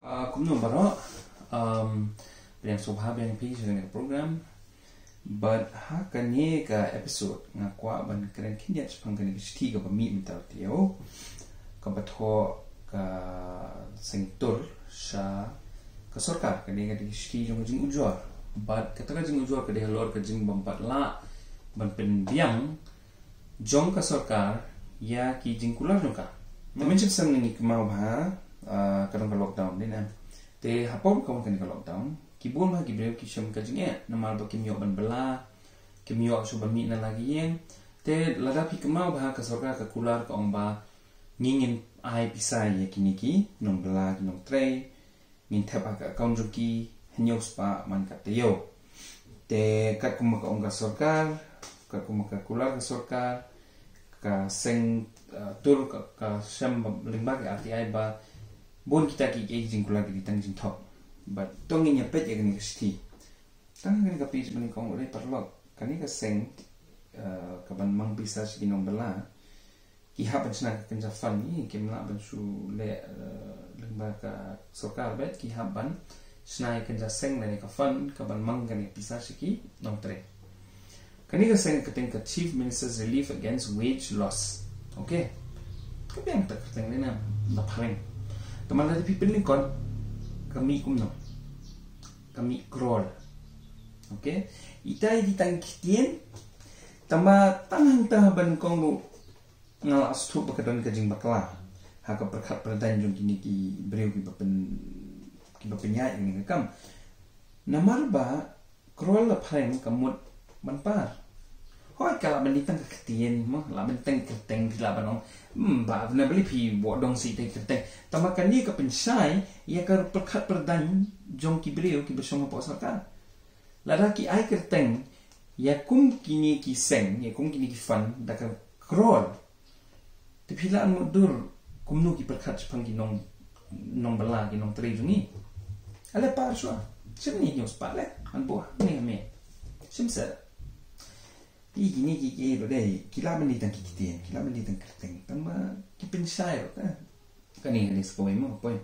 Kumno baro yang subha yang pi dengan program but ha kanye ka episode nga kwa ban kren kinya chpang kan sti ka mi mtar tio ka batho ka sengtur sha ka sorkar ka de ga sti jong jing ujor but kata jing ujor ka de lor ka jing bampat la ban pen biang jong ka sorkar ya ki jing kular jong ka mention sam ni mau ba kadang ka lockdown din te hapon ka kan ka lockdown kibun ma gibreu ki sham ka jinge namal ba kimyo ban bela kimyo su ban mi na lagi yen te lada pi kemau ba ka sorka ka kular ka omba ngingin ai pisai ye kiniki nong bela nong tre ngin thapa ka account ki henyo spa man ka teo te kat kuma ka onga sorkar ka kuma ka kular ka sorkar ka seng tur ka sham lingba ka RTI ba bon kita ki jing kular ki tang jing top but tongin ya pet ya gani sti tang gani ka page bani kong ore parlok kani ka seng ka ban mang bisa si nong bela ki hapan sna kan ja fan ni ki mla ban su le lengba ka sokar bet ki hapan sna kan ja seng na ka fan ka ban mang gani bisa si ki nong tre kani ka seng ka teng ka chief minister's relief against wage loss okay ka biang tak teng ni na pareng teman dari people ni kon kami kumno kami crawl okay itai di tangkitien tama tangan tahaban kong ngal astu bakadon kajing bakla haka perkat perdan jong kini ki breu ki bapen nya ini kam namar ba crawl la phaeng kamut manpar hoi kala benditang ketien mo la benteng keteng di labanong ba na beli pi bodong si te keteng tamakan ni ka pensai ya kar perkat perdan jong ki breu ki bersama po sarkar lada ki ai keteng ya kum kini ki seng ya kum kini ki fan da ka krol te pilaan mudur kum nu ki perkat pang ki nong bala ki nong tre jungi ale par swa sim ni nyos pale an bo ni me sim sa ini ki lo dei kila men ditang kitien kila men ditang kerteng tama ki pensai ro kani ni skoi mo poi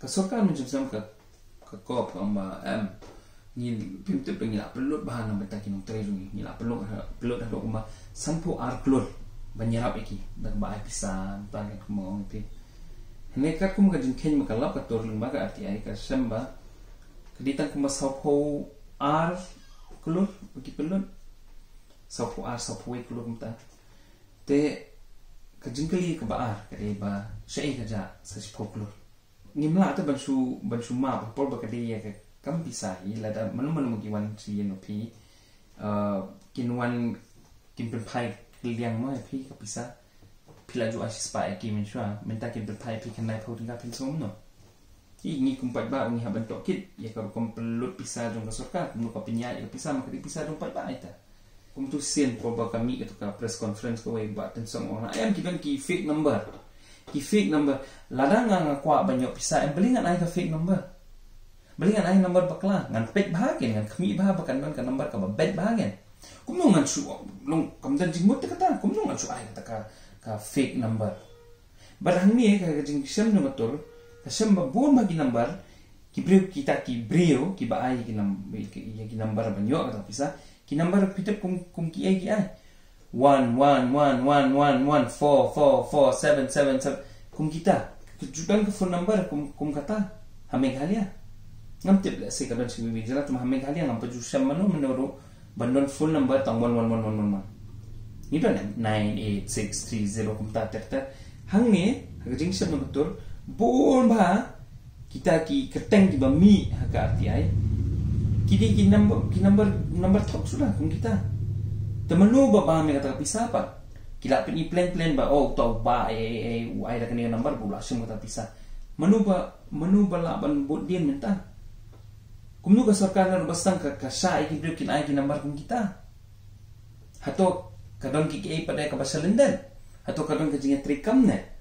ka sorkar men jam ka kop amba ni pimte pengi la pelot bahan na beta kinong tre ni la pelot da do ma sampo ar klot banyarap iki da ba pisa ta ke mo ti ne ka kum ka jin ken ma ka lap ka tor lung ba ka RTI ka samba keditang kuma sampo ar klot bagi pelot sapu ar sapu we klot mta te ka jingkali ka ba ar ka de ba sei ka ja sa sipo klot ngimla ta bansu ma pol ba ka de ya ka kam bisa i la da manu ki wan si no pi kinwan kin pen pai liang mo pi ka bisa pila ju asis pa ki men shwa menta kin pen pai pi kan nai pho tinga pin som no i ni kumpat ba ngi haban to kit ya ka kom pelut pisah jong ka sorka mu ka pinya ya pisah mak pisah jong pat ba ita kum tu sen po ba kami ka ka press conference ko we ba ten song ona ayam ki ban ki fake number ladang nga kwa banyo pisah belingan ai ka fake number belingan ai number bakla ngan pet bahagen ngan kami ba bakan ban ka number ka ba bet bahagen kum no ngan su long kam dan jingmut ka ta kum no ngan su ai ka fake number barang ni ka jing sem no betul kasem bon bagi number ki breu kita ki breu ki ba ai ki number banyo ka bisa ki number pitep kum ki ai 1111114444777 kum kita kejutan ke phone number kum kata hame khalia ngam tip la se kadan si mi jara tum hame khalia ngam paju sam manu menuru bandon phone number tang 11111 ni ban 98630 kum ta terta hang ni haging sam no betul bon ba kita ki keteng ki bami ka RTI ki number top sudah kung kita temenu ba me kata pisah pa kila pin plan ba tau ba ai da kani number bula sim kata pisah menu ba la ban bot din menta kumnu ka sarkar na bastang ka sai ki kin ai ki number kung kita hato kadang ki ai pada ka basalendan hato kadang ka jinga trikam ne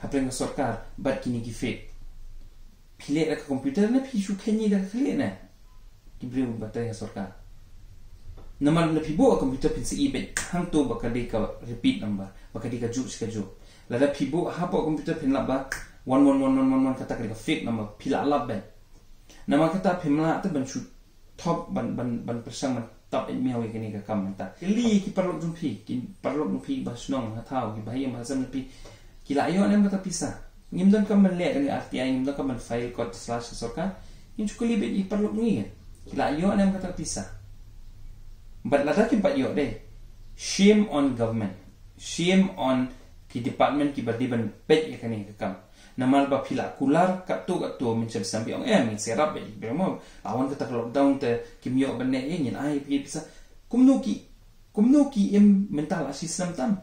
hapeng sorkar bat kini ki fake pile ka komputer na pi su kenyi da khle na ki breu batay sorkar namal na pibo komputer pin si ibet hang to baka de ka repeat number baka de ka ju ska ju la da pibo ha po komputer pin la ba 111111 kata kira fake nama pila lab ben nama kata pimla tu ban shoot top ban persang ban top in miawi kini ka kam ta li ki parlok jumpi ki parlok jumpi basnong hatau ki bahaya mahasam pi kila ayo nem kata pisah ngimdon kam ban le ni RTI ngimdon kam ban file code / sorka in chukuli be i parlok ni kila ayo nem kata pisah but lada ki pat yo de shame on government shame on ki department ki badi ban pet ya kani ka kam namal ba pila kular katu mencap sampai orang min serap be bermo awan kata lockdown te kimyo benne yin ai pi bisa kumno ki em mental asisam tam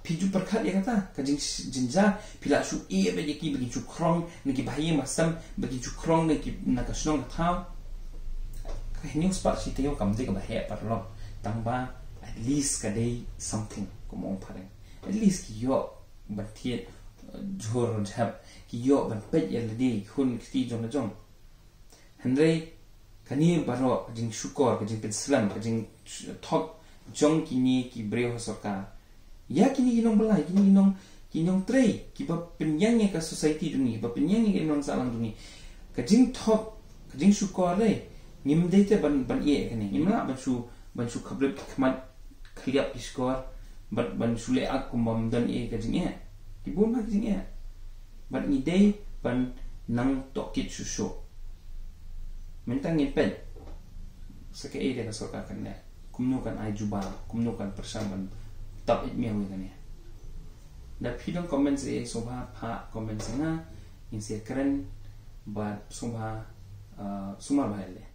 piju perkat ya kata kajing jinja pila su e be ki bagi cukrong ni ki bahaya masam bagi cukrong ni ki nakasnong thau ka news part si teo kam de ka bahaya parlo tamba at least ka day something kumong pareng at least ki yo batiet jor jab ki yo ban pet ya ledi hun ki jong jong hendrei kani baro jing syukur jing penslam jing thok jong kini ki breo soka ya kini inong belai kini inong trei ki ba penyang ka society duni ba penyang ke non salang duni ka jing thok jing syukur le ngim de te ban ye kani ngimla ban su khablep khmat khliap iskor ban sule ak kumam dan e ka jing e Dibun mak jing ya, but ni day ban nang tokit susu. Mentang ngipet, seke dia kasoka kan ne, kumnukan ai juba, kumnukan persamaan, top it miawi kan ya. Da pidong komen se soba pa komen se na, insia keren, but soba sumar bahele.